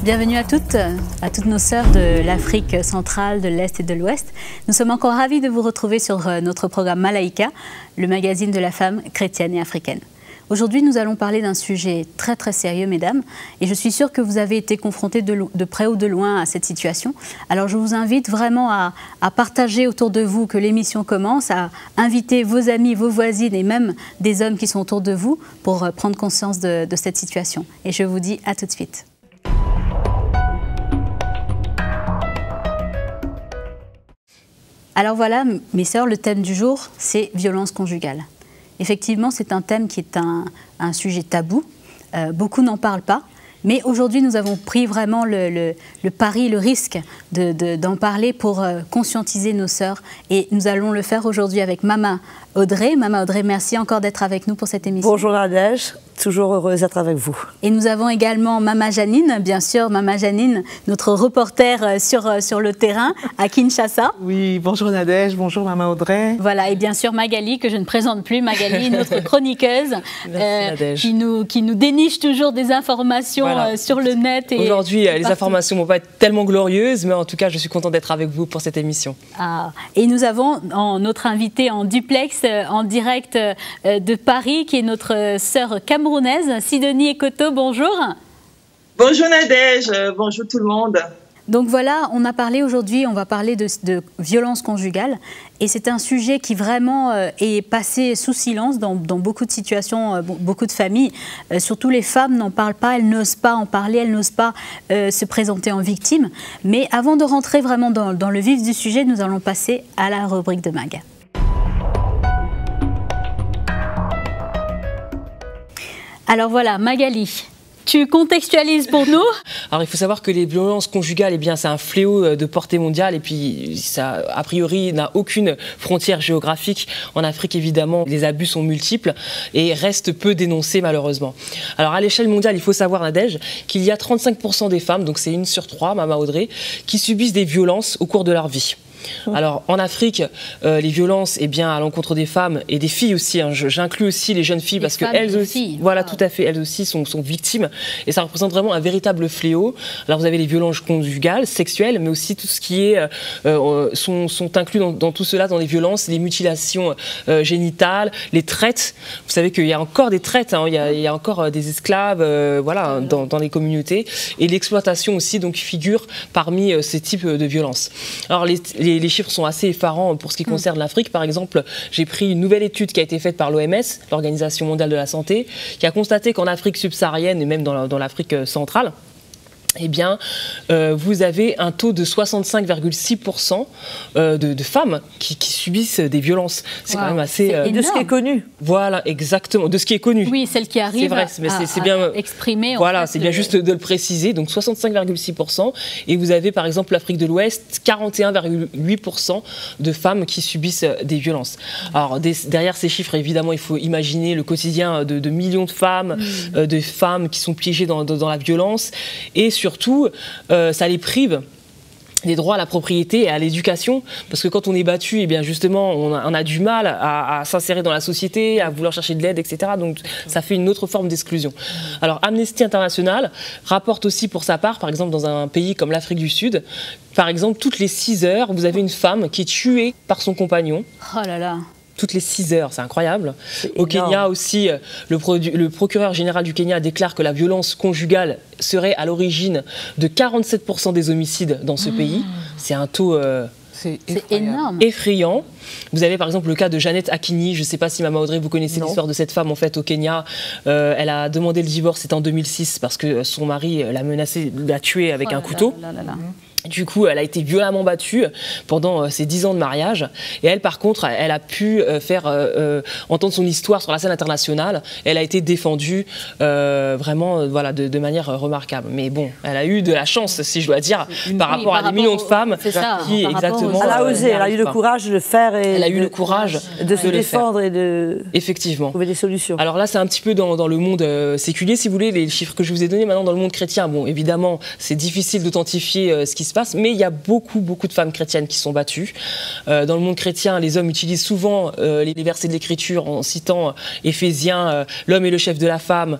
Bienvenue à toutes nos sœurs de l'Afrique centrale, de l'Est et de l'Ouest. Nous sommes encore ravis de vous retrouver sur notre programme Malaika, le magazine de la femme chrétienne et africaine. Aujourd'hui, nous allons parler d'un sujet très très sérieux, mesdames, et je suis sûre que vous avez été confrontées de près ou de loin à cette situation. Alors je vous invite vraiment à partager autour de vous que l'émission commence, à inviter vos amis, vos voisines et même des hommes qui sont autour de vous pour prendre conscience de cette situation. Et je vous dis à tout de suite. Alors voilà, mes sœurs, le thème du jour, c'est violence conjugale. Effectivement, c'est un thème qui est un sujet tabou. Beaucoup n'en parlent pas. Mais aujourd'hui, nous avons pris vraiment le pari, le risque d'en parler pour conscientiser nos sœurs. Et nous allons le faire aujourd'hui avec Mama Audrey. Mama Audrey, merci encore d'être avec nous pour cette émission. Bonjour Nadège, toujours heureuse d'être avec vous. Et nous avons également Mama Janine, bien sûr, Mama Janine, notre reporter sur le terrain à Kinshasa. Oui, bonjour Nadège, bonjour Mama Audrey. Voilà, et bien sûr Magali, que je ne présente plus, Magali, notre chroniqueuse, qui nous déniche toujours des informations sur le net. Aujourd'hui, les informations ne vont pas être tellement glorieuses, mais en tout cas, je suis contente d'être avec vous pour cette émission. Ah, et nous avons notre invitée en duplex, en direct de Paris, qui est notre sœur camerounaise, Sidonie Ekoto, bonjour. Bonjour Nadège, bonjour tout le monde. Donc voilà, on va parler de violence conjugale et c'est un sujet qui vraiment est passé sous silence dans beaucoup de situations, beaucoup de familles. Surtout les femmes n'en parlent pas, elles n'osent pas en parler, elles n'osent pas se présenter en victime. Mais avant de rentrer vraiment dans le vif du sujet, nous allons passer à la rubrique de Mag. Alors voilà, Magali, tu contextualises pour nous? Alors il faut savoir que les violences conjugales, eh bien, c'est un fléau de portée mondiale et puis ça, a priori, n'a aucune frontière géographique. En Afrique, évidemment, les abus sont multiples et restent peu dénoncés malheureusement. Alors à l'échelle mondiale, il faut savoir, Nadège, qu'il y a 35% des femmes, donc c'est 1 sur 3, Mama Audrey, qui subissent des violences au cours de leur vie. Alors en Afrique, les violences à l'encontre des femmes et des filles aussi, hein, j'inclus aussi les jeunes filles parce qu'elles aussi, voilà, tout à fait, elles aussi sont victimes et ça représente vraiment un véritable fléau. Alors vous avez les violences conjugales, sexuelles, mais aussi tout ce qui est sont inclus dans tout cela, dans les violences, les mutilations génitales, les traites. Vous savez qu'il y a encore des traites, hein, il y a encore des esclaves, voilà, dans les communautés, et l'exploitation aussi donc figure parmi ces types de violences. Alors les chiffres sont assez effarants pour ce qui concerne l'Afrique. Par exemple, j'ai pris une nouvelle étude qui a été faite par l'OMS, l'Organisation mondiale de la santé, qui a constaté qu'en Afrique subsaharienne et même dans l'Afrique centrale, eh bien, vous avez un taux de 65,6% de femmes qui subissent des violences. C'est quand même assez... de ce qui est connu. Voilà, exactement, de ce qui est connu. Oui, celle qui arrive c'est bien exprimer. Voilà, c'est bien juste de le préciser. Donc 65,6%. Et vous avez par exemple l'Afrique de l'Ouest, 41,8% de femmes qui subissent des violences. Alors derrière ces chiffres, évidemment, il faut imaginer le quotidien de millions de femmes qui sont piégées dans la violence. Et surtout, ça les prive des droits à la propriété et à l'éducation, parce que quand on est battu, eh bien justement, on a du mal à s'insérer dans la société, à vouloir chercher de l'aide, etc. Donc ça fait une autre forme d'exclusion. Alors Amnesty International rapporte aussi pour sa part, par exemple dans un pays comme l'Afrique du Sud, par exemple toutes les 6 heures, vous avez une femme qui est tuée par son compagnon. Oh là là. Toutes les 6 heures, c'est incroyable. Au Kenya aussi, le procureur général du Kenya déclare que la violence conjugale serait à l'origine de 47% des homicides dans ce pays. C'est un taux énorme, effrayant. Vous avez par exemple le cas de Jeannette Akinyi. Je ne sais pas si Mama Audrey, vous connaissez l'histoire de cette femme en fait au Kenya. Elle a demandé le divorce, c'était en 2006, parce que son mari l'a menacée, l'a tuée avec un couteau. Du coup, elle a été violemment battue pendant ses 10 ans de mariage. Et elle, par contre, elle a pu faire entendre son histoire sur la scène internationale. Elle a été défendue vraiment voilà, de manière remarquable. Mais bon, elle a eu de la chance, si je dois dire, par rapport à des millions de femmes qui, simplement. Elle a osé, elle a eu le courage de le faire. Elle a eu le courage de se défendre et de effectivement trouver des solutions. Alors là, c'est un petit peu dans le monde séculier, si vous voulez, les chiffres que je vous ai donnés. Maintenant, dans le monde chrétien, bon, évidemment, c'est difficile d'authentifier ce qui se passe, mais il y a beaucoup de femmes chrétiennes qui sont battues. Dans le monde chrétien, les hommes utilisent souvent les versets de l'Écriture en citant Éphésiens, l'homme est le chef de la femme,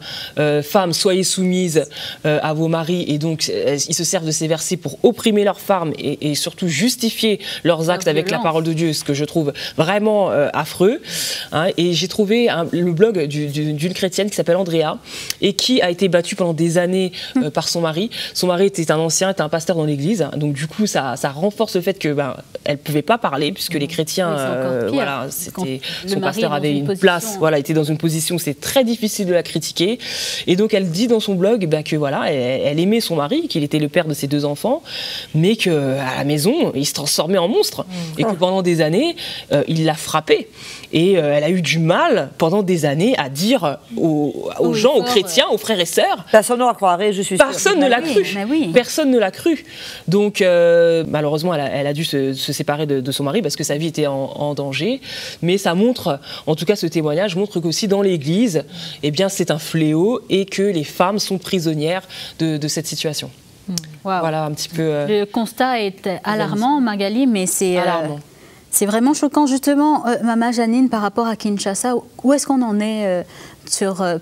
femmes, soyez soumises à vos maris, et donc ils se servent de ces versets pour opprimer leurs femmes et surtout justifier leurs actes avec la parole de Dieu, ce que je trouve vraiment affreux. Hein, et j'ai trouvé le blog d'une chrétienne qui s'appelle Andrea et qui a été battue pendant des années par son mari. Son mari était était un pasteur dans l'église, donc du coup ça renforce le fait que elle pouvait pas parler puisque les chrétiens, voilà, son pasteur avait une place, voilà, était dans une position où c'est très difficile de la critiquer. Et donc elle dit dans son blog que voilà, elle aimait son mari, qu'il était le père de ses 2 enfants, mais que à la maison il se transformait en monstre et que pendant des années il l'a frappée. Et elle a eu du mal pendant des années à dire aux gens, aux chrétiens, aux frères et sœurs. Personne ne la croirait, je suis sûre. Personne ne l'a cru. Personne ne l'a cru. Donc malheureusement, elle a dû se séparer de son mari parce que sa vie était en danger. Mais ça montre, en tout cas ce témoignage montre qu'aussi dans l'Église, eh bien c'est un fléau et que les femmes sont prisonnières de cette situation. Wow. Voilà un petit peu. Le constat est alarmant, Magali, mais c'est vraiment choquant. Justement, Maman Janine, par rapport à Kinshasa, où est-ce qu'on en est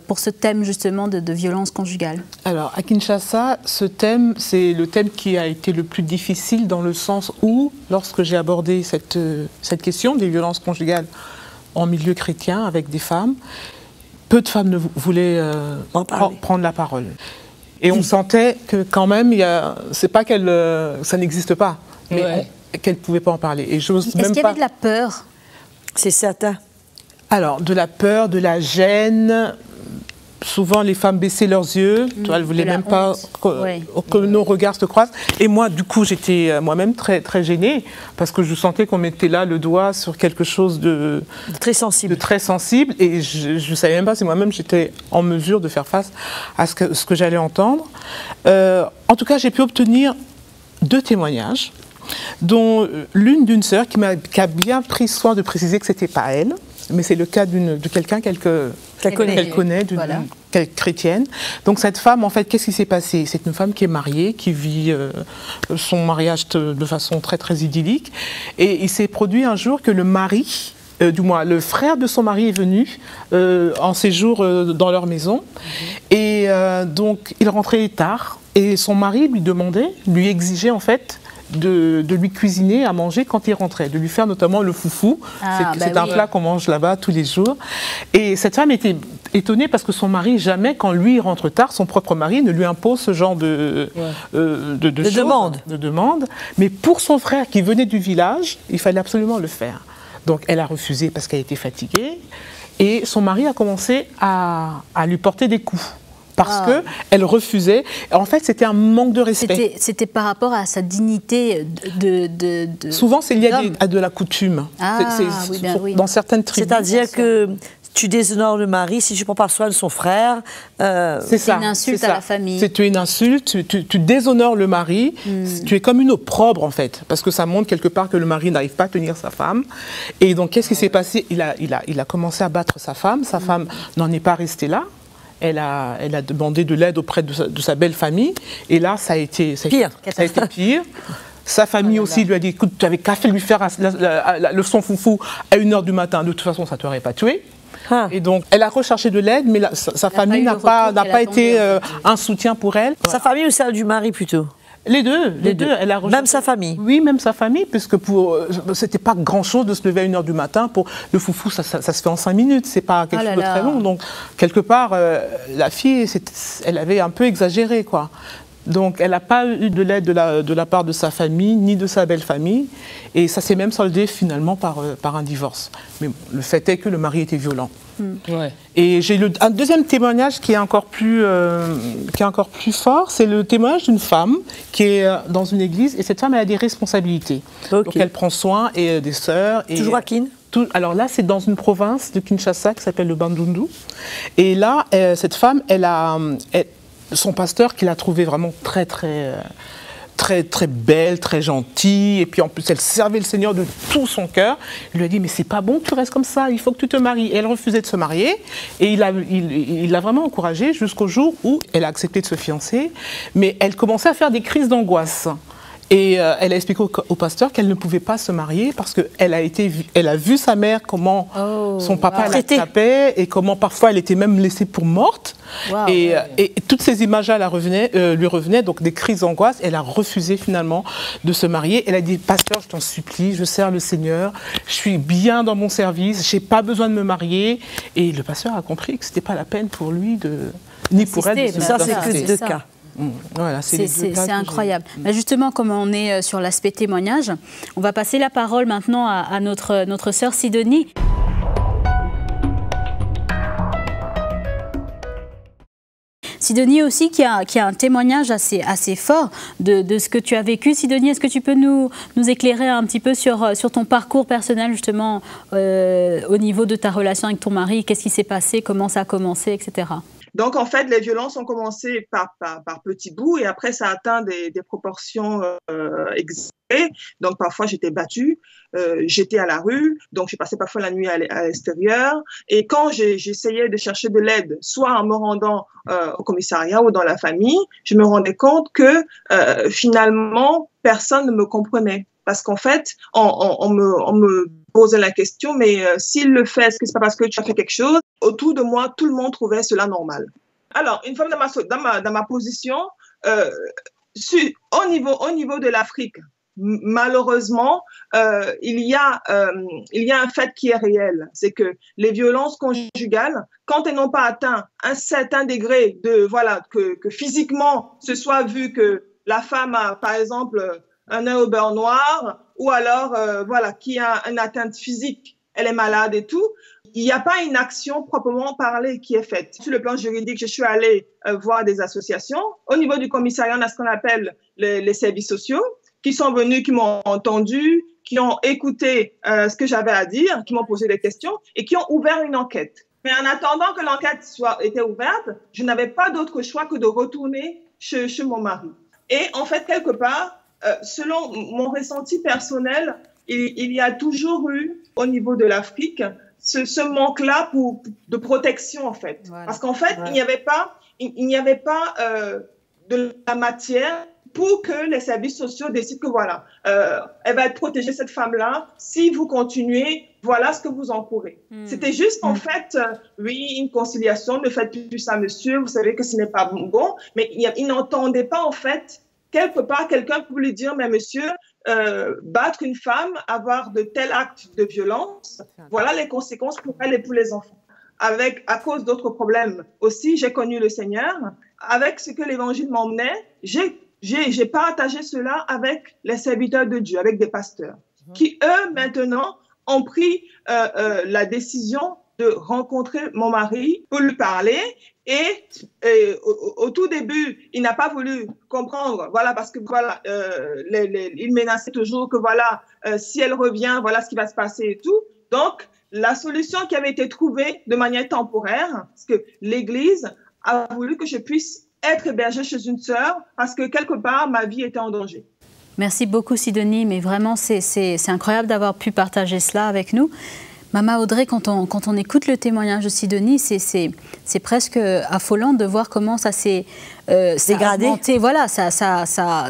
pour ce thème justement de violence conjugale? Alors, à Kinshasa, ce thème, c'est le thème qui a été le plus difficile dans le sens où, lorsque j'ai abordé cette question des violences conjugales en milieu chrétien avec des femmes, peu de femmes ne voulaient prendre la parole. Et on sentait que quand même, c'est pas ça n'existe pas, mais qu'elle ne pouvait pas en parler. Et j'ose même pas. Est-ce qu'il y avait de la peur? C'est certain. Alors, de la peur, de la gêne. Souvent, les femmes baissaient leurs yeux. Elles ne voulaient même pas que nos regards se croisent. Et moi, du coup, j'étais moi-même très, très gênée parce que je sentais qu'on mettait là le doigt sur quelque chose de très sensible. Et je ne savais même pas si moi-même j'étais en mesure de faire face à ce que j'allais entendre. En tout cas, j'ai pu obtenir 2 témoignages, dont l'une d'une sœur qui a bien pris soin de préciser que ce n'était pas elle, mais c'est le cas de quelqu'un qu'elle connaît, qu'elle chrétienne. Donc cette femme, en fait, qu'est-ce qui s'est passé? C'est une femme qui est mariée, qui vit son mariage de façon très très idyllique. Et il s'est produit un jour que le mari, du moins le frère de son mari est venu en séjour dans leur maison. Et donc il rentrait tard et son mari lui exigeait en fait de lui cuisiner à manger quand il rentrait, de lui faire notamment le foufou. C'est un plat qu'on mange là-bas tous les jours. Et cette femme était étonnée parce que son mari, jamais, quand lui rentre tard, son propre mari ne lui impose ce genre de demande. Mais pour son frère qui venait du village, il fallait absolument le faire. Donc elle a refusé parce qu'elle était fatiguée. Et son mari a commencé à lui porter des coups. Parce qu'elle refusait. En fait, c'était un manque de respect. C'était par rapport à sa dignité Souvent, c'est lié à de la coutume. Dans certaines tribus. C'est-à-dire que tu déshonores le mari si tu prends pas soin de son frère. C'est une insulte à la famille. C'est une insulte, tu déshonores le mari, tu es comme une opprobre en fait, parce que ça montre quelque part que le mari n'arrive pas à tenir sa femme. Et donc, qu'est-ce qui s'est passé? Il a commencé à battre sa femme n'en est pas restée là. Elle a demandé de l'aide auprès de sa belle famille. Et là, ça a été pire. Sa famille aussi lui a dit, écoute, tu avais qu'à lui faire le son foufou à 1h du matin. De toute façon, ça ne t'aurait pas tué. Et donc, elle a recherché de l'aide, mais sa famille n'a pas été un soutien pour elle. Sa famille ou celle du mari plutôt? Les deux. Elle a même sa famille? Oui, même sa famille, puisque c'était pas grand-chose de se lever à 1h du matin. Pour le foufou, ça se fait en 5 minutes, c'est pas quelque chose de très long. Donc, quelque part, la fille, elle avait un peu exagéré, quoi. Donc, elle n'a pas eu de l'aide de la part de sa famille, ni de sa belle famille. Et ça s'est même soldé, finalement, par un divorce. Mais bon, le fait est que le mari était violent. Et j'ai un deuxième témoignage qui est encore plus fort, c'est le témoignage d'une femme qui est dans une église et cette femme elle a des responsabilités. Donc elle prend soin des sœurs. Toujours à Kin? Alors là c'est dans une province de Kinshasa qui s'appelle le Bandundu. Et là cette femme son pasteur qui l'a trouvée vraiment très très, très belle, très gentille, et puis en plus elle servait le Seigneur de tout son cœur. Il lui a dit, mais c'est pas bon que tu restes comme ça, il faut que tu te maries. Et elle refusait de se marier, et il l'a vraiment encouragée jusqu'au jour où elle a accepté de se fiancer, mais elle commençait à faire des crises d'angoisse. Et elle a expliqué au pasteur qu'elle ne pouvait pas se marier parce qu'elle a vu sa mère, comment son papa la tapait et comment parfois elle était même laissée pour morte. Wow. Et toutes ces images-là lui revenaient, donc des crises d'angoisse. Elle a refusé finalement de se marier. Elle a dit, pasteur, je t'en supplie, je sers le Seigneur, je suis bien dans mon service, j'ai pas besoin de me marier. Et le pasteur a compris que c'était pas la peine pour lui ni pour elle de se marier. Ça, c'est que deux cas. Voilà, c'est incroyable. Mais justement, comme on est sur l'aspect témoignage, on va passer la parole maintenant à notre sœur Sidonie. Sidonie aussi qui a un témoignage assez fort de ce que tu as vécu. Sidonie, est-ce que tu peux nous éclairer un petit peu sur ton parcours personnel justement au niveau de ta relation avec ton mari? Qu'est-ce qui s'est passé? Comment ça a commencé, etc. Donc, en fait, les violences ont commencé par petits bouts et après, ça a atteint des proportions exagérées. Donc, parfois, j'étais battue, j'étais à la rue, donc j'ai passé parfois la nuit à l'extérieur. Et quand j'essayais de chercher de l'aide, soit en me rendant au commissariat ou dans la famille, je me rendais compte que finalement, personne ne me comprenait. Parce qu'en fait, on me posait la question, mais s'il le fait, est-ce que c'est pas parce que tu as fait quelque chose? Autour de moi, tout le monde trouvait cela normal. Alors, une femme dans ma position, au niveau de l'Afrique, malheureusement, il y a un fait qui est réel, c'est que les violences conjugales, quand elles n'ont pas atteint un certain degré que physiquement, ce soit vu que la femme a, par exemple, un œil au beurre noir, ou alors, qui a une atteinte physique, elle est malade et tout, il n'y a pas une action proprement parlée qui est faite. Sur le plan juridique, je suis allée voir des associations. Au niveau du commissariat, on a ce qu'on appelle les services sociaux, qui sont venus, qui m'ont entendu, qui ont écouté ce que j'avais à dire, qui m'ont posé des questions et qui ont ouvert une enquête. Mais en attendant que l'enquête était ouverte, je n'avais pas d'autre choix que de retourner chez mon mari. Et en fait, quelque part, selon mon ressenti personnel, il y a toujours eu, au niveau de l'Afrique, ce manque-là de protection, en fait. Voilà. Parce qu'en fait, il n'y avait pas de la matière pour que les services sociaux décident que voilà, elle va être protégée, cette femme-là. Si vous continuez, voilà ce que vous encourez. C'était juste, en fait, oui, une conciliation, ne faites plus ça, monsieur, vous savez que ce n'est pas bon. Mais il n'entendait pas, en fait, quelque part, quelqu'un pour lui dire, mais monsieur, battre une femme, avoir de tels actes de violence, voilà les conséquences pour elle et pour les enfants. À cause d'autres problèmes aussi, j'ai connu le Seigneur. Avec ce que l'Évangile m'emmenait, j'ai partagé cela avec les serviteurs de Dieu, avec des pasteurs, qui eux, maintenant, ont pris la décision de rencontrer mon mari pour lui parler. Et au tout début, il n'a pas voulu comprendre, voilà, parce que voilà, il menaçait toujours que voilà, si elle revient, voilà ce qui va se passer et tout. Donc, la solution qui avait été trouvée de manière temporaire, parce que l'Église a voulu que je puisse être hébergée chez une sœur, parce que quelque part, ma vie était en danger. Merci beaucoup, Sidonie, mais vraiment, c'est incroyable d'avoir pu partager cela avec nous. Maman Audrey, quand on écoute le témoignage de Sidonie, c'est presque affolant de voir comment ça s'est dégradé. Voilà, ça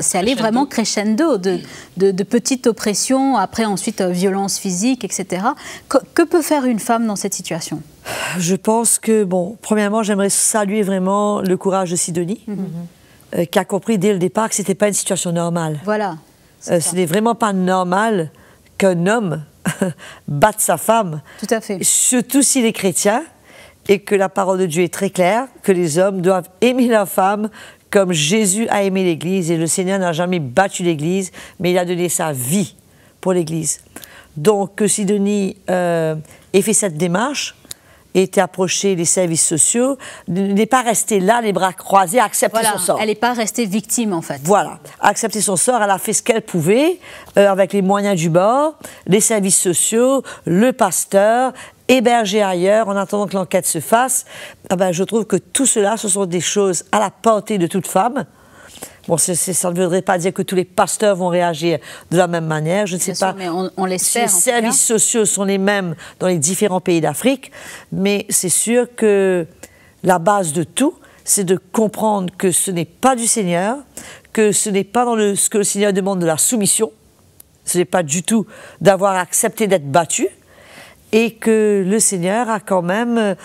c'est allé vraiment crescendo de petites oppressions, après ensuite violence physique, etc. Que peut faire une femme dans cette situation? Je pense que, bon, premièrement, j'aimerais saluer vraiment le courage de Sidonie, qui a compris dès le départ que ce n'était pas une situation normale. Voilà. Ce n'est vraiment pas normal qu'un homme batte sa femme. Tout à fait. Surtout s'il est chrétien et que la parole de Dieu est très claire, que les hommes doivent aimer leur femme comme Jésus a aimé l'Église. Et le Seigneur n'a jamais battu l'Église, mais il a donné sa vie pour l'Église. Donc, que Sidonie ait fait cette démarche, ait été approcher les services sociaux, n'est pas restée là, les bras croisés, à accepter son sort. Elle n'est pas restée victime, en fait. Voilà, accepter son sort, elle a fait ce qu'elle pouvait, avec les moyens du bord, les services sociaux, le pasteur, hébergé ailleurs, en attendant que l'enquête se fasse. Je trouve que tout cela, ce sont des choses à la portée de toute femme. Bon, ça ne voudrait pas dire que tous les pasteurs vont réagir de la même manière. Je ne sais Bien pas sûr, mais on l'espère. si les services sociaux sont les mêmes dans les différents pays d'Afrique, mais c'est sûr que la base de tout, c'est de comprendre que ce n'est pas du Seigneur, que ce n'est pas dans ce que le Seigneur demande de la soumission, ce n'est pas du tout d'avoir accepté d'être battu, et que le Seigneur a quand même,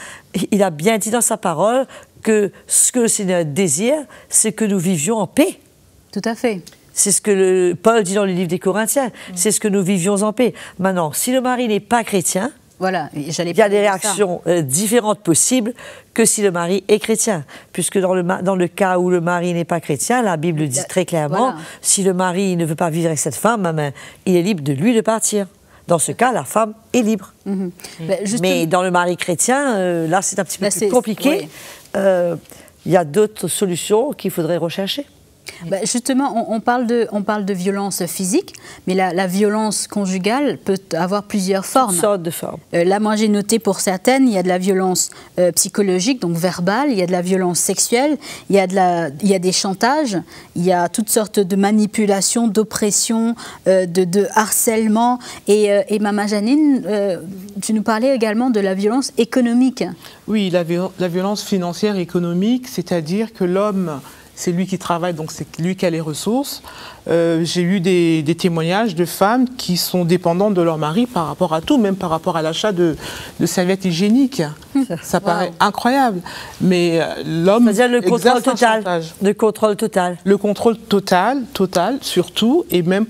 il a bien dit dans sa parole que ce que le Seigneur désire, c'est que nous vivions en paix. Tout à fait. C'est ce que Paul dit dans le livre des Corinthiens, c'est ce que nous vivions en paix. Maintenant, si le mari n'est pas chrétien, voilà, il y a des réactions différentes possibles que si le mari est chrétien. Puisque dans le cas où le mari n'est pas chrétien, la Bible dit très clairement, si le mari ne veut pas vivre avec cette femme, il est libre de lui de partir. Dans ce cas, la femme est libre. Mais dans le mari chrétien, là, c'est un petit peu plus compliqué. Il y a d'autres solutions qu'il faudrait rechercher. Justement, on parle de violence physique, mais la violence conjugale peut avoir plusieurs formes. Toutes sortes de formes. Là, moi, j'ai noté pour certaines, il y a de la violence psychologique, donc verbale, il y a de la violence sexuelle, il y a des chantages, il y a toutes sortes de manipulations, d'oppression, de harcèlement. Et Maman Janine, tu nous parlais également de la violence économique. Oui, la violence financière et économique, c'est-à-dire que l'homme... C'est lui qui travaille, donc c'est lui qui a les ressources. J'ai eu des témoignages de femmes qui sont dépendantes de leur mari par rapport à tout, même par rapport à l'achat de serviettes hygiéniques. Ça paraît incroyable. Mais l'homme exerce le contrôle total. Le contrôle total. Le contrôle total, surtout, et même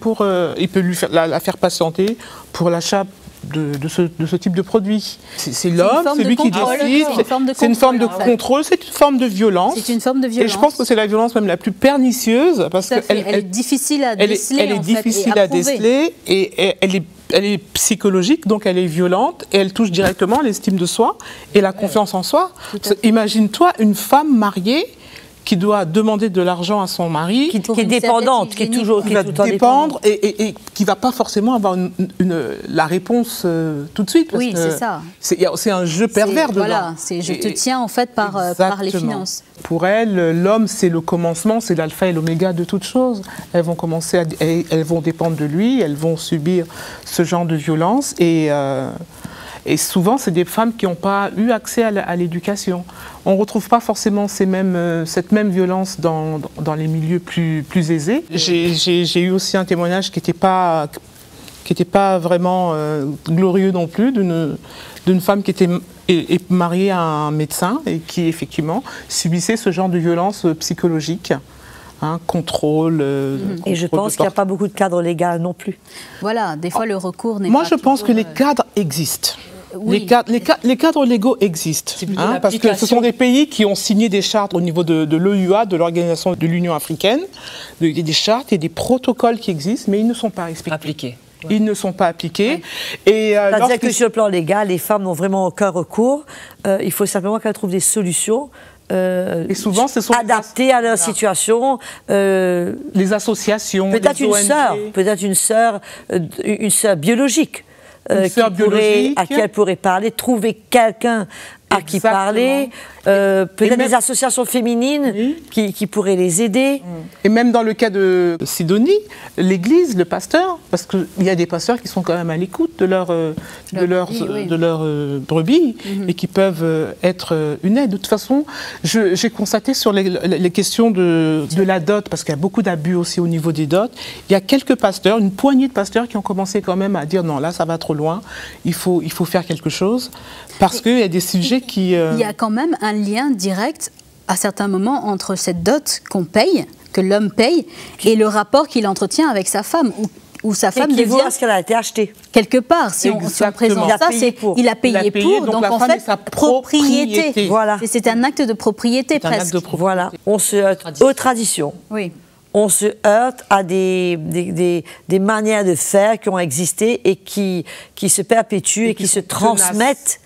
il peut la faire patienter pour l'achat de ce type de produit. C'est l'homme, c'est lui qui décide. C'est une forme de contrôle, c'est une forme de violence. C'est une forme de violence. Et je pense que c'est la violence même la plus pernicieuse parce qu'elle est difficile à déceler. Elle est difficile à déceler et elle est psychologique, donc elle est violente et elle touche directement l'estime de soi et la confiance en soi. Imagine-toi une femme mariée qui doit demander de l'argent à son mari, qui est dépendante, qui va dépendre et qui ne va pas forcément avoir la réponse tout de suite. Oui, c'est ça. C'est un jeu pervers dedans. Voilà, je te tiens en fait par les finances. Pour elle, l'homme, c'est le commencement, c'est l'alpha et l'oméga de toute chose. Elles vont commencer, elles vont dépendre de lui, elles vont subir ce genre de violence et souvent, c'est des femmes qui n'ont pas eu accès à l'éducation. On ne retrouve pas forcément cette même violence dans les milieux plus aisés. J'ai eu aussi un témoignage qui n'était pas vraiment glorieux non plus, d'une femme qui était mariée à un médecin et qui, effectivement, subissait ce genre de violence psychologique. Contrôle. Et je pense qu'il n'y a pas beaucoup de cadres légaux non plus. Voilà, des fois le recours n'est pas... Moi, je pense que les cadres existent. Oui. Les cadres légaux existent, parce que ce sont des pays qui ont signé des chartes au niveau de l'OUA, de l'Organisation de l'Union africaine, des chartes et des protocoles qui existent, mais ils ne sont pas appliqués. Ouais. Ils ne sont pas appliqués. C'est-à-dire que sur le plan légal, les femmes n'ont vraiment aucun recours. Il faut simplement qu'elles trouvent des solutions. Et souvent, ce sont adaptées à leur situation. Les associations, peut-être une sœur biologique. À qui elle pourrait parler, trouver quelqu'un à qui parler, peut-être des associations féminines qui pourraient les aider. Et même dans le cas de Sidonie, l'église, le pasteur, parce qu'il y a des pasteurs qui sont quand même à l'écoute de leurs brebis et qui peuvent être une aide. De toute façon, j'ai constaté sur les questions de la dot, parce qu'il y a beaucoup d'abus aussi au niveau des dots, il y a quelques pasteurs, une poignée de pasteurs qui ont commencé quand même à dire non, là ça va trop loin, il faut faire quelque chose, parce qu'il y a des sujets qui... Il y a quand même un lien direct à certains moments entre cette dot qu'on paye, que l'homme paye, et le rapport qu'il entretient avec sa femme, où sa femme devient... à ce qu'elle a été achetée. Quelque part, si on présente ça, il a payé pour, donc en fait, propriété. Voilà. C'est un acte de propriété presque. Voilà. On se heurte aux traditions. Oui. On se heurte à des manières de faire qui ont existé et qui se perpétuent et qui se transmettent.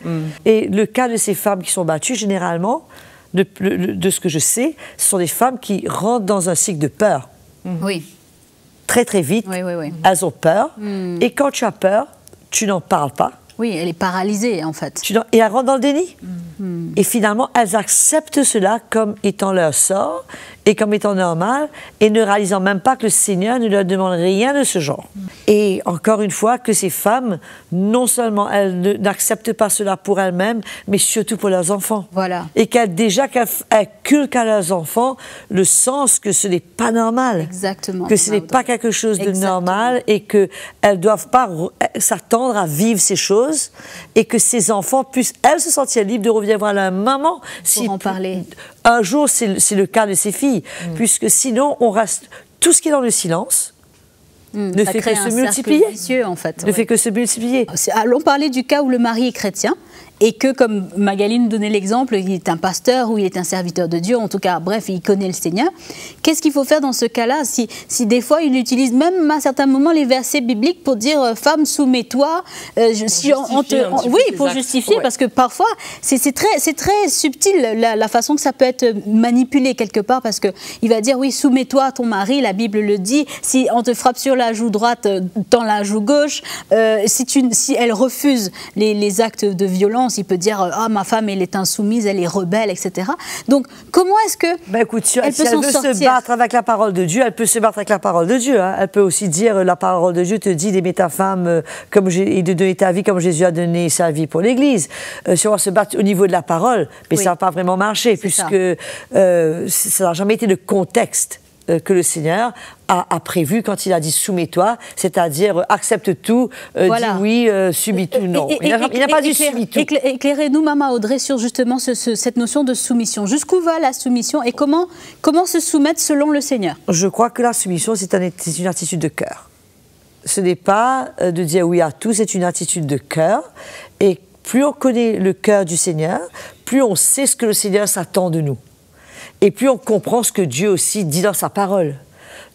Et le cas de ces femmes qui sont battues, généralement, de ce que je sais, ce sont des femmes qui rentrent dans un cycle de peur. Oui. Très, très vite, elles ont peur. Et quand tu as peur, tu n'en parles pas. Oui, elle est paralysée, en fait. Et elle rentre dans le déni. Et finalement, elles acceptent cela comme étant leur sort et comme étant normal, et ne réalisant même pas que le Seigneur ne leur demande rien de ce genre. Et encore une fois, que ces femmes, non seulement elles n'acceptent pas cela pour elles-mêmes, mais surtout pour leurs enfants. Voilà. Et qu'elles inculquent à leurs enfants le sens que ce n'est pas normal. Exactement. Que ce n'est pas quelque chose de normal, et qu'elles ne doivent pas s'attendre à vivre ces choses, et que ces enfants puissent, elles, se sentir libres de revenir voir leur maman. Pour en parler. Un jour, c'est le cas de ces filles, puisque sinon, on reste... Tout ce qui est dans le silence ne fait que se multiplier. Vicieux, en fait. Ne fait que se multiplier. Allons parler du cas où le mari est chrétien et que, comme Magali nous donnait l'exemple, il est un pasteur ou il est un serviteur de Dieu, en tout cas, bref, il connaît le Seigneur. Qu'est-ce qu'il faut faire dans ce cas-là si des fois il utilise même à certains moments les versets bibliques pour dire « femme, soumets-toi ». Oui, pour justifier, parce que parfois, c'est très subtil la façon que ça peut être manipulé quelque part, parce qu'il va dire « oui, soumets-toi à ton mari », la Bible le dit, si on te frappe sur la joue droite, dans la joue gauche, si elle refuse les actes de violence, il peut dire « ah, ma femme, elle est insoumise, elle est rebelle, etc. » Donc, comment est-ce que écoute, si elle veut se battre avec la parole de Dieu, elle peut se battre avec la parole de Dieu. Hein. Elle peut aussi dire, la parole de Dieu te dit d'aimer ta femme et de donner ta vie comme Jésus a donné sa vie pour l'Église. Si on va se battre au niveau de la parole, mais ça ne va pas vraiment marcher, puisque ça n'a jamais été le contexte que le Seigneur a prévu quand il a dit « soumets-toi », c'est-à-dire accepte tout, dis oui, subis tout, non. Il n'a pas dit subis tout. Éclairez-nous, Maman Audrey, sur justement cette notion de soumission. Jusqu'où va la soumission et comment se soumettre selon le Seigneur? Je crois que la soumission, c'est une attitude de cœur. Ce n'est pas de dire oui à tout, c'est une attitude de cœur. Et plus on connaît le cœur du Seigneur, plus on sait ce que le Seigneur s'attend de nous. Et puis on comprend ce que Dieu aussi dit dans sa parole.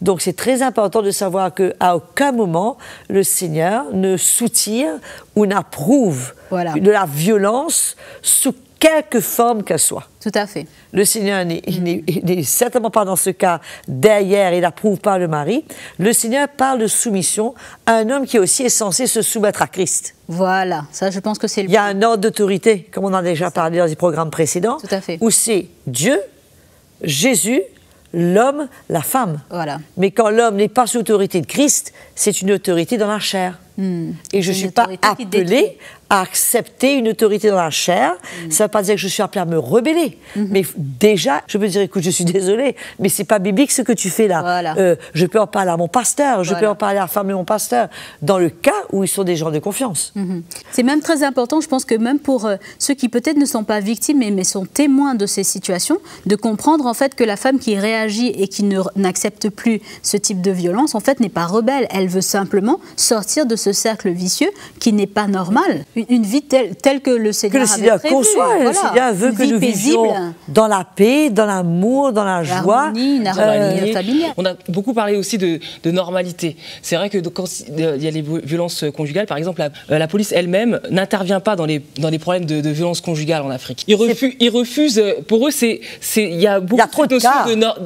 Donc c'est très important de savoir qu'à aucun moment le Seigneur ne soutire ou n'approuve de la violence sous quelque forme qu'elle soit. Tout à fait. Le Seigneur n'est certainement pas dans ce cas derrière, il n'approuve pas le mari. Le Seigneur parle de soumission à un homme qui aussi est censé se soumettre à Christ. Voilà, ça je pense que c'est le... Il y a un ordre d'autorité, comme on en a déjà parlé dans les programmes précédents, tout à fait, où c'est Dieu, Jésus, l'homme, la femme. Voilà. Mais quand l'homme n'est pas sous l'autorité de Christ, c'est une autorité dans la chair. Et je ne suis pas appelée à accepter une autorité dans la chair. Ça ne veut pas dire que je suis appelée à me rebeller. Mais déjà, je peux dire, écoute, je suis désolée, mais ce n'est pas biblique ce que tu fais là. Voilà. Je peux en parler à mon pasteur, je peux en parler à la femme de mon pasteur, dans le cas où ils sont des gens de confiance. C'est même très important, je pense que même pour ceux qui peut-être ne sont pas victimes, mais sont témoins de ces situations, de comprendre en fait que la femme qui réagit et qui n'accepte plus ce type de violence, en fait, n'est pas rebelle. Elle veut simplement sortir de ce cercle vicieux qui n'est pas normal. Une vie telle que le Seigneur avait prévu. Conçoit, le Seigneur veut que nous vivions dans la paix, dans l'amour, dans la joie. Une harmonie familiale. On a beaucoup parlé aussi de normalité. C'est vrai que quand il y a les violences conjugales, par exemple, la police elle-même n'intervient pas dans les problèmes de violences conjugales en Afrique. Ils refusent, pour eux, il y a beaucoup de notion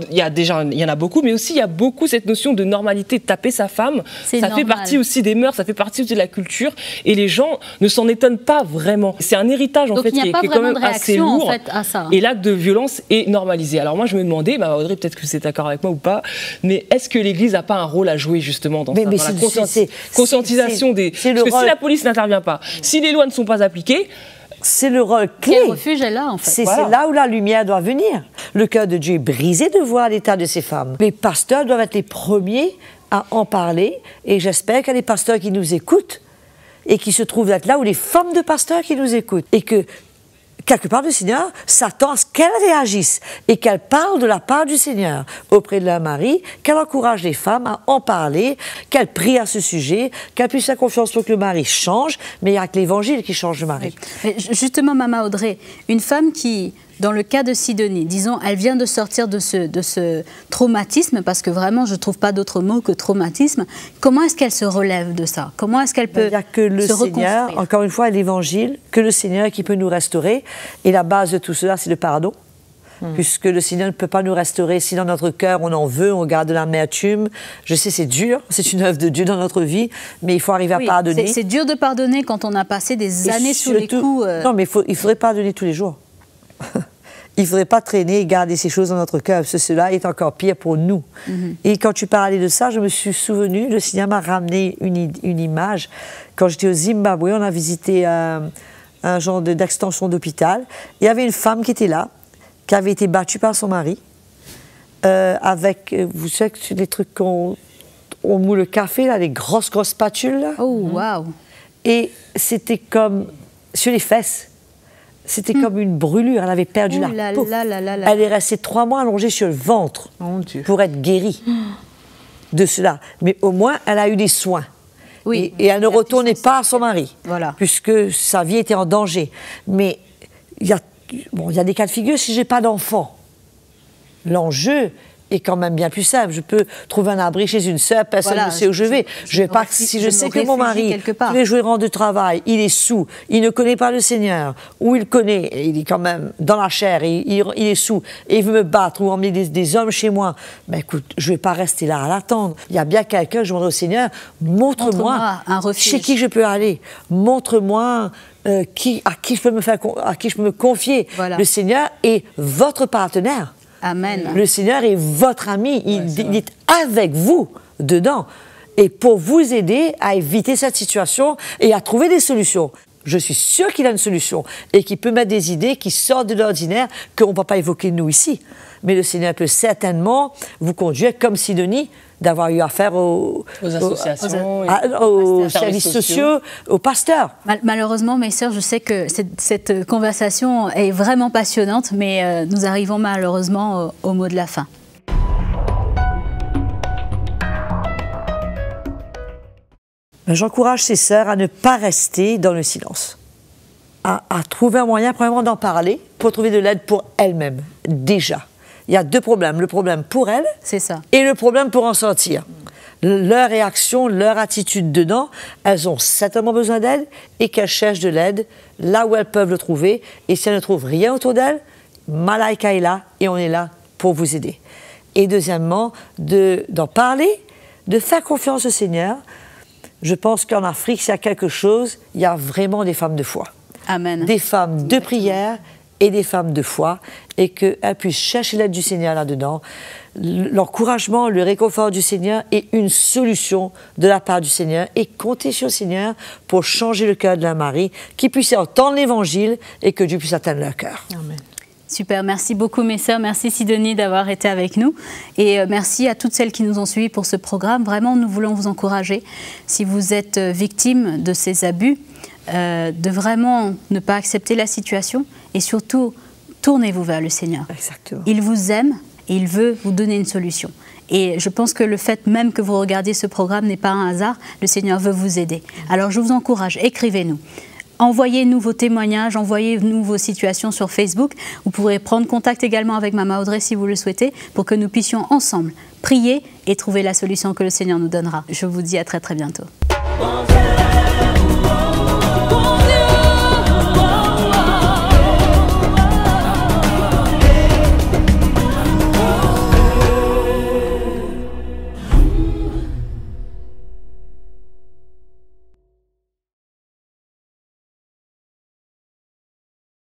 il y en a beaucoup, mais aussi il y a beaucoup cette notion de normalité, de taper sa femme. Ça fait partie aussi des mœurs, ça fait partie aussi de la culture, et les gens ne s'en étonnent pas vraiment. C'est un héritage en fait qui est quand même assez lourd, en fait, à ça. Et l'acte de violence est normalisé. Alors moi je me demandais, Audrey, peut-être que vous êtes d'accord avec moi ou pas, mais est-ce que l'Église n'a pas un rôle à jouer justement dans la conscientisation des... Parce que si la police n'intervient pas, si les lois ne sont pas appliquées, c'est le rôle clé. Quel refuge est là, en fait. C'est là où la lumière doit venir. Le cœur de Dieu est brisé de voir l'état de ces femmes. Les pasteurs doivent être les premiers à en parler, et j'espère qu'il y a des pasteurs qui nous écoutent et qui se trouvent être là, ou les femmes de pasteurs qui nous écoutent, et que quelque part le Seigneur s'attend à ce qu'elles réagissent et qu'elles parlent de la part du Seigneur auprès de leur mari, qu'elles encouragent les femmes à en parler, qu'elles prient à ce sujet, qu'elles puissent faire confiance pour que le mari change, mais il n'y a que l'Évangile qui change le mari. Mais justement, Maman Audrey, une femme qui, dans le cas de Sidonie, disons, elle vient de sortir de ce traumatisme, parce que vraiment, je ne trouve pas d'autre mot que traumatisme. Comment est-ce qu'elle se relève de ça? Comment est-ce qu'elle peut se reconstruire? Il n'y a que le Seigneur, encore une fois, l'Évangile, que le Seigneur qui peut nous restaurer. Et la base de tout cela, c'est le pardon. Puisque le Seigneur ne peut pas nous restaurer si dans notre cœur on en veut, on garde de l'amertume. Je sais, c'est dur, c'est une œuvre de Dieu dans notre vie, mais il faut arriver à pardonner. C'est dur de pardonner quand on a passé des années sous les coups. Non, mais il faudrait pardonner tous les jours. il ne faudrait pas traîner et garder ces choses dans notre cœur, parce que cela est encore pire pour nous. Et quand tu parlais de ça, je me suis souvenu, le Seigneur m'a ramené une image. Quand j'étais au Zimbabwe, on a visité un genre d'extension d'hôpital. Il y avait une femme qui était là, qui avait été battue par son mari, avec, vous savez, les trucs qu'on moule le café, là, les grosses spatules. Là. Oh, waouh! Et c'était comme sur les fesses. C'était comme une brûlure. Elle avait perdu la peau. Elle est restée 3 mois allongée sur le ventre pour être guérie de cela. Mais au moins, elle a eu des soins. Oui, et elle ne retournait pas à son mari, puisque sa vie était en danger. Mais il y a des cas de figure si je n'ai pas d'enfant. L'enjeu est quand même bien plus simple. Je peux trouver un abri chez une sœur, personne ne sait où je vais. Je vais pas, si je sais que mon mari, tous les jours il rentre du travail, il est sous, il ne connaît pas le Seigneur, ou il connaît, et il est quand même dans la chair, et il est sous, et il veut me battre, ou emmener des hommes chez moi, ben écoute, je vais pas rester là à l'attendre. Il y a bien quelqu'un, je demande au Seigneur, montre-moi chez qui je peux aller, montre-moi à qui je peux me confier. Le Seigneur est votre partenaire. Amen. Le Seigneur est votre ami, il est avec vous dedans. Et pour vous aider à éviter cette situation et à trouver des solutions. Je suis sûre qu'il a une solution et qu'il peut mettre des idées qui sortent de l'ordinaire qu'on ne va pas évoquer nous ici. Mais le Seigneur peut certainement vous conduire, comme Sidonie, d'avoir eu affaire aux associations, aux services sociaux, aux pasteurs. Malheureusement, mes sœurs, je sais que cette conversation est vraiment passionnante, mais nous arrivons malheureusement au mot de la fin. J'encourage ces sœurs à ne pas rester dans le silence, à trouver un moyen, premièrement, d'en parler pour trouver de l'aide pour elles-mêmes, déjà. Il y a 2 problèmes, le problème pour elles et le problème pour en sortir. Leur réaction, leur attitude dedans, elles ont certainement besoin d'aide et qu'elles cherchent de l'aide là où elles peuvent le trouver. Et si elles ne trouvent rien autour d'elles, Malaika est là et on est là pour vous aider. Et deuxièmement, d'en parler, de faire confiance au Seigneur. Je pense qu'en Afrique, s'il y a quelque chose, il y a vraiment des femmes de foi. Amen. Des femmes de prière et des femmes de foi, et qu'elles puissent chercher l'aide du Seigneur là-dedans. L'encouragement, le réconfort du Seigneur est une solution de la part du Seigneur, et compter sur le Seigneur pour changer le cœur de leur mari, qu'ils puissent entendre l'Évangile et que Dieu puisse atteindre leur cœur. Amen. Super, merci beaucoup mes sœurs, merci Sidonie d'avoir été avec nous et merci à toutes celles qui nous ont suivis pour ce programme. Vraiment, nous voulons vous encourager, si vous êtes victime de ces abus, de vraiment ne pas accepter la situation et surtout, tournez-vous vers le Seigneur. Exactement. Il vous aime et il veut vous donner une solution. Et je pense que le fait même que vous regardiez ce programme n'est pas un hasard, le Seigneur veut vous aider. Alors je vous encourage, écrivez-nous. Envoyez-nous vos témoignages, envoyez-nous vos situations sur Facebook. Vous pourrez prendre contact également avec Maman Audrey si vous le souhaitez pour que nous puissions ensemble prier et trouver la solution que le Seigneur nous donnera. Je vous dis à très très bientôt.